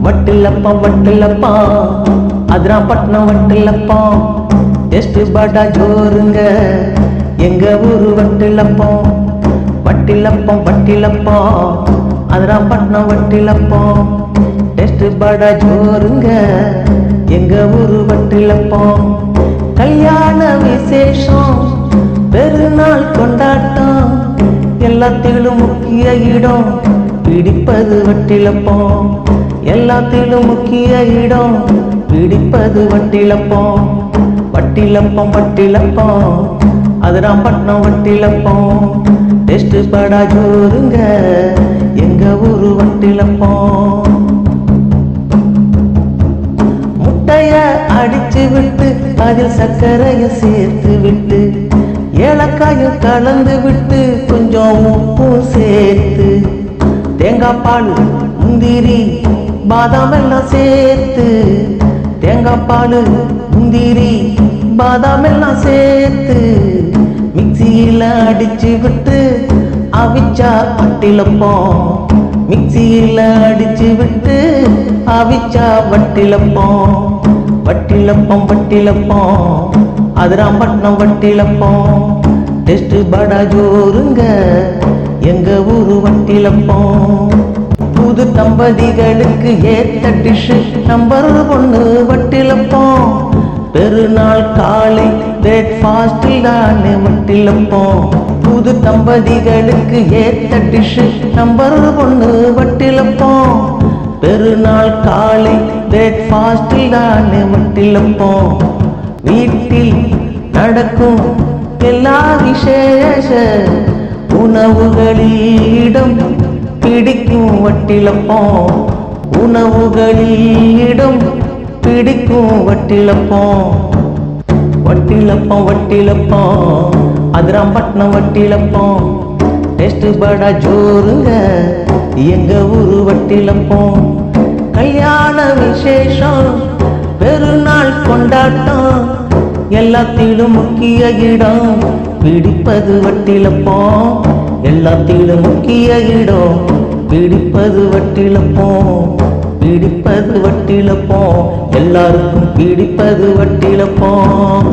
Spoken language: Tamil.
வட்டிலப்பம் அதிராம்பட்டினம் வட்டிலப்பம் டேஸ்ட் படா ஜோருங்க எங்க ஊரு வட்டிலப்பம் அதிராம்பட்டினம் வட்டிலப்பம் டேஸ்ட் படா ஜோருங்க எங்க ஊரு வட்டிலப்பம் கல்யாண விசேஷம் பெருநாள் கொண்டாட்டம் எல்லாத்திலும் முக்கிய இடம் பிடிப்பது வட்டிலப்பம் எல்லாத்திலும் முக்கிய இடம் பிடிப்பது வட்டிலப்பம் அதிராம்பட்டினம் வட்டிலப்பம் டேஸ்ட் படா ஜோருங்க எங்க ஊரு வட்டிலப்பம் முட்டைய அடிச்சு விட்டு அதில் சர்க்கரைய சேர்த்து விட்டு ஏலக்காயும் கலந்து விட்டு கொஞ்சம் உப்பும் சேர்த்து தேங்காய் பால் முந்திரி பாதாம் எல்லாம் சேர்த்து தேங்காய் பால் முந்திரி பாதாம் எல்லாம் சேர்த்து மிக்சியில அடிச்சு விட்டு அவிச்சா வட்டிலப்பம் மிக்சியில அடிச்சு விட்டு அவிச்சா வட்டிலப்பம் அதிராம்பட்டினம் வட்டிலப்பம் டேஸ்ட் படா ஜோருங்க எங்க ஊரு வட்டிலப்பம் புது தம்பதிகளுக்கு ஏத்த டிஷ் நம்பர் 1 வட்டிலப்பம் பெருநாள் காலை பிரேக்ஃபாஸ்டில் தானே வட்டிலப்பம் புது தம்பதிகளுக்கு ஏத்த டிஷ் நம்பர் 1 வட்டிலப்பம் பெருநாள் காலை பிரேக்ஃபாஸ்டில் தானே வட்டிலப்பம் வீட்டில் நடக்கும் எல்லா விசேஷ உணவுகளிடம் பிடிக்கும் வட்டிலப்பம் உணவுகளிடம் பிடிக்கும் வட்டிலப்பம் அதிராம்பட்டினம் வட்டிலப்பம் டேஸ்ட் படா ஜோருங்க எங்க ஊரு வட்டிலப்பம் கல்யாண விசேஷம் பெருநாள் கொண்டாட்டம் எல்லாத்திலும் முக்கிய இடம் பிடிப்பது வட்டிலப்பம் எல்லாத்திலும் முக்கிய இடம் பிடிப்பது வட்டிலப்பம் எல்லாருக்கும் பிடிப்பது வட்டிலப்பம்